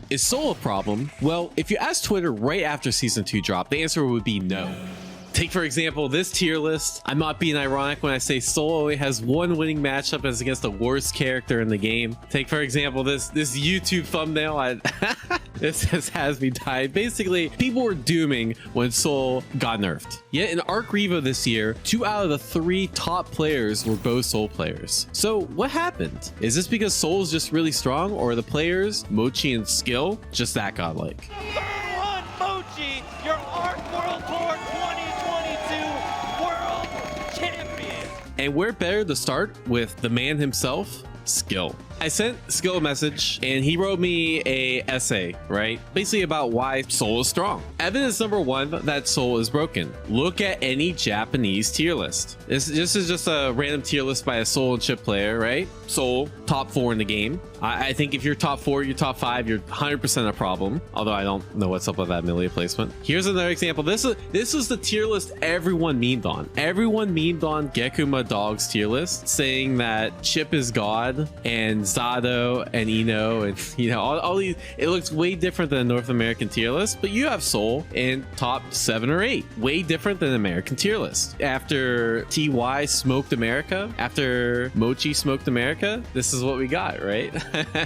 Is Soul a problem? Well, if you ask Twitter right after Season 2 dropped, the answer would be no. Take, for example, this tier list. I'm not being ironic when I say Soul only has one winning matchup as against the worst character in the game. Take, for example, this YouTube thumbnail. This has me died. Basically, people were dooming when Soul got nerfed. Yet in Arc Revo this year, 2 out of the 3 top players were both Soul players. So what happened? Is this because Soul is just really strong, or are the players, Mochi and Skyll, just that godlike? Third one, Mochi, your Arc World Tour 2022 World Champion. And we're better to start with the man himself, Skyll. I sent Skyll a message and he wrote me a essay, right? Basically about why Soul is strong. Evidence number 1 that Soul is broken. Look at any Japanese tier list. This is just a random tier list by a Soul and Chip player, right? Soul, top 4 in the game. I think if you're top 4, you're top 5, you're 100% a problem. Although I don't know what's up with that Millia placement. Here's another example. This is the tier list everyone memed on. Everyone memed on Gekuma Dog's tier list, saying that Chip is God and Zato and Ino and all these. It looks way different than a North American tier list, but you have Soul in top 7 or 8. Way different than American tier list. After TY smoked America, after Mochi smoked America, this is what we got, right?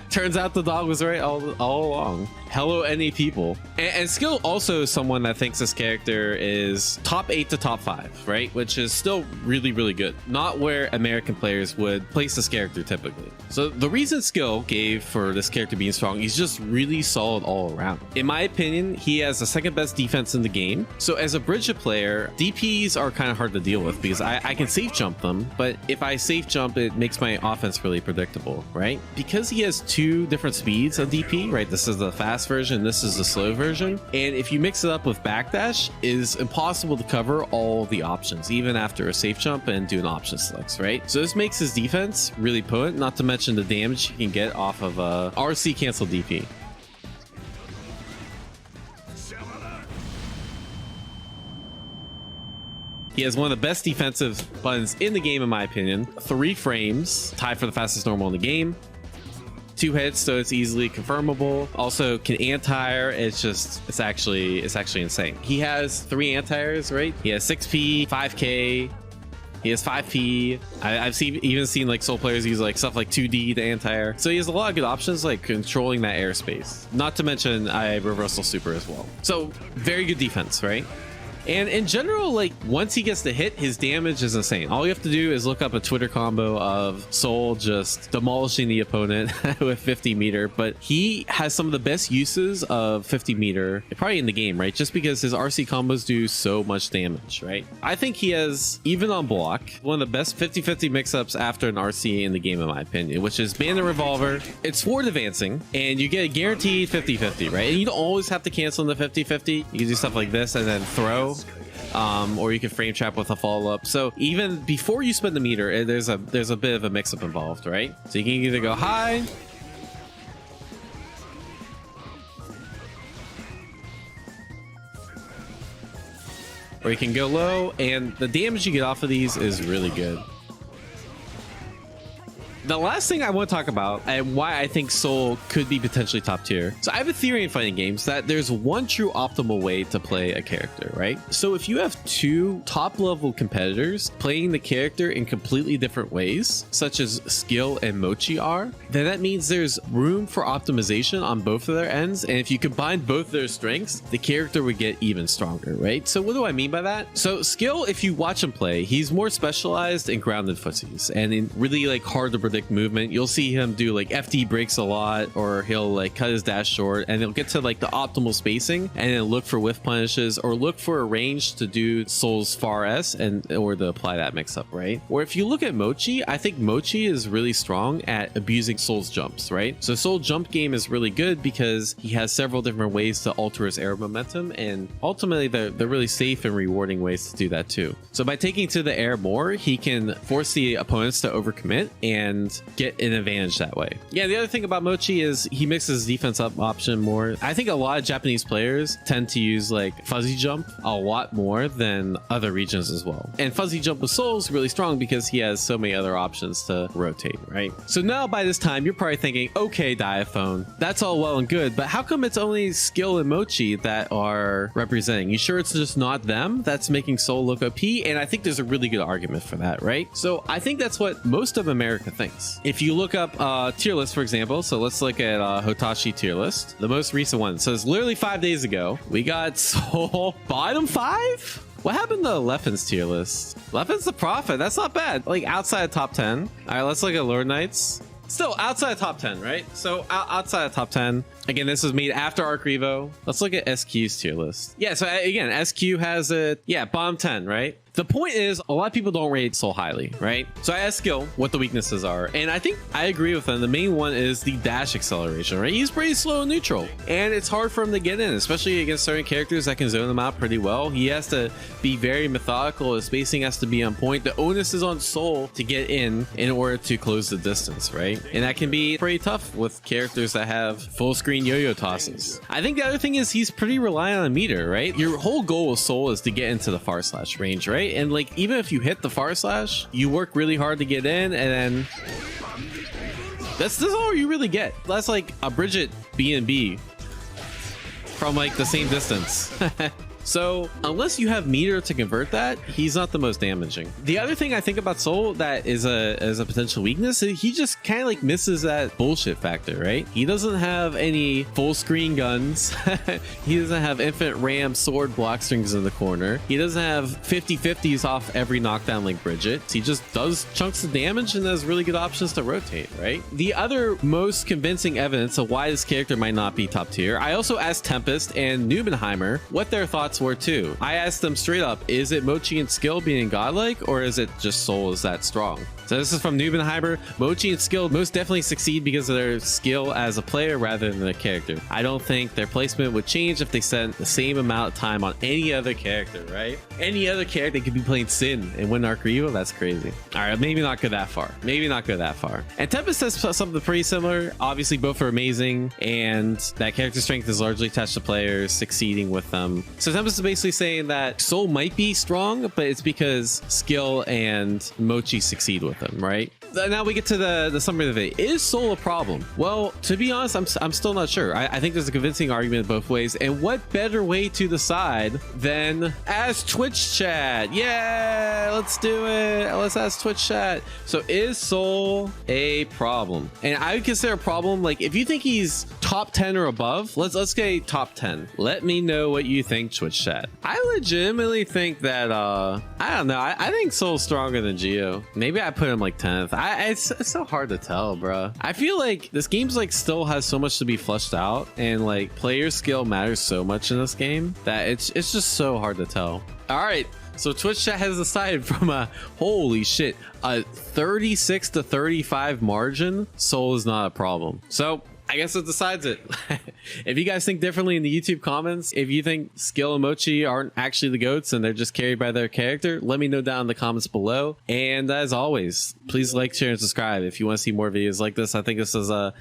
Turns out the dog was right all along. Hello, any people. And Skyll also is someone that thinks this character is top 8 to top 5, right? Which is still really, really good. Not where American players would place this character typically. So the reason Skyll gave for this character being strong, he's just really solid all around. In my opinion, he has the second best defense in the game. So as a Bridget player, DPs are kind of hard to deal with because I can safe jump them, but if I safe jump, it makes my offense really predictable, right? Because he has 2 different speeds of DP, right? This is the fast version, this is the slow version, and if you mix it up with backdash, it is impossible to cover all the options even after a safe jump and doing option selects, right? So this makes his defense really potent, not to mention the damage you can get off of RC cancel DP. He has one of the best defensive buttons in the game in my opinion. 3 frames, tied for the fastest normal in the game. 2 hits, so it's easily confirmable. Also can anti-air. It's actually insane. He has 3 anti-airs, right? He has 6P, 5K. He has 5P. I've even seen like Soul players use like stuff like 2D to anti-air. So he has a lot of good options like controlling that airspace. Not to mention I reversal super as well. So very good defense, right? And in general, like once he gets the hit, his damage is insane. All you have to do is look up a Twitter combo of Soul just demolishing the opponent with 50 meter. But he has some of the best uses of 50 meter probably in the game, right? Just because his RC combos do so much damage, right? I think he has, even on block, one of the best 50-50 mix-ups after an RC in the game, in my opinion, which is Bandit Revolver. It's forward advancing, and you get a guaranteed 50-50, right? And you don't always have to cancel in the 50-50. You can do stuff like this and then throw. Or you can frame trap with a follow-up. So even before you spend the meter, there's a bit of a mix-up involved, right? So you can either go high, or you can go low, and the damage you get off of these is really good. The last thing I want to talk about and why I think Soul could be potentially top tier. So I have a theory in fighting games that there's one true optimal way to play a character, right? So if you have 2 top level competitors playing the character in completely different ways, such as Skyll and Mochi are, then that means there's room for optimization on both of their ends. And if you combine both their strengths, the character would get even stronger, right? So what do I mean by that? So Skyll, if you watch him play, he's more specialized in grounded footsies and in really like hard to predict movement. You'll see him do like FD breaks a lot, or he'll like cut his dash short, and he'll get to like the optimal spacing and then look for whiff punishes or look for a range to do Soul's far S or to apply that mix up, right? Or if you look at Mochi, I think Mochi is really strong at abusing Soul's jumps, right? So Soul jump game is really good because he has several different ways to alter his air momentum, and ultimately they're really safe and rewarding ways to do that too. So by taking to the air more, he can force the opponents to overcommit and and get an advantage that way. Yeah, the other thing about Mochi is he mixes defense up option more. I think a lot of Japanese players tend to use like fuzzy jump a lot more than other regions as well. And fuzzy jump with Soul is really strong because he has so many other options to rotate, right? So now by this time, you're probably thinking, okay, Diaphone, that's all well and good, but how come it's only Skyll and Mochi that are representing? You sure it's just not them that's making Soul look OP? And I think there's a really good argument for that, right? So I think that's what most of America thinks. If you look up tier list, for example, so let's look at Hotashi tier list. The most recent one says literally 5 days ago, we got Soul bottom 5? What happened to Leffen's tier list? Leffen's the prophet. That's not bad. Like outside of top 10. All right, let's look at Lord Knights. Still outside of top 10, right? So outside of top 10. Again, this was made after Arc Revo. Let's look at SQ's tier list. Yeah, so again, SQ has a, bottom 10, right? The point is, a lot of people don't rate Soul highly, right? So I asked Skyll what the weaknesses are, and I think I agree with them. The main one is the dash acceleration, right? He's pretty slow and neutral, and it's hard for him to get in, especially against certain characters that can zone them out pretty well. He has to be very methodical. His spacing has to be on point. The onus is on Soul to get in order to close the distance, right? And that can be pretty tough with characters that have full screen yo-yo tosses. I think the other thing is he's pretty reliant on meter, right? Your whole goal with Soul is to get into the far slash range, right? And like even if you hit the far slash, you work really hard to get in, and then that's all you really get. That's like a Bridget B&B from like the same distance. So unless you have meter to convert that, he's not the most damaging. The other thing I think about Soul that is a potential weakness, he just kind of like misses that bullshit factor, right? He doesn't have any full screen guns. He doesn't have infinite RAM sword block strings in the corner. He doesn't have 50/50s off every knockdown like Bridget. He just does chunks of damage and has really good options to rotate, right? The other most convincing evidence of why this character might not be top tier, I also asked Tempest and NBNHMR what their thoughts were too. I asked them straight up, is it Mochi and Skyll being godlike, or is it just Soul is that strong? So this is from NBNHMR. Mochi and Skyll most definitely succeed because of their skill as a player rather than their character. I don't think their placement would change if they spent the same amount of time on any other character, right? Any other character could be playing Sin and win Arc Revo. That's crazy. All right, maybe not go that far. Maybe not go that far. And Tempest says something pretty similar. Obviously, both are amazing, and that character strength is largely attached to players succeeding with them. So Tempest is basically saying that Soul might be strong, but it's because Skyll and Mochi succeed with them, right? Now we get to the summary of it. Is Soul a problem? Well, to be honest, I'm still not sure. I think there's a convincing argument both ways. And what better way to decide than ask Twitch chat? Yeah, let's do it. Let's ask Twitch chat. So is Soul a problem? And I would consider a problem, like if you think he's top 10 or above, let's get top 10. Let me know what you think, Twitch chat. I legitimately think that I don't know. I think Soul's stronger than Geo. Maybe I put him like 10th. It's so hard to tell, bro. I feel like this game's like still has so much to be flushed out, and like player skill matters so much in this game that it's just so hard to tell. All right, so Twitch chat has decided from a holy shit, a 36 to 35 margin, Soul is not a problem. So I guess it decides it. If you guys think differently in the YouTube comments, if you think Skyll and Mochi aren't actually the GOATs and they're just carried by their character, let me know down in the comments below. And as always, please like, share, and subscribe if you want to see more videos like this. I think this is a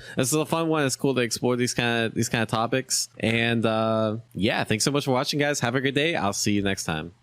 fun one. It's cool to explore these kind of topics. And yeah, thanks so much for watching, guys. Have a good day. I'll see you next time.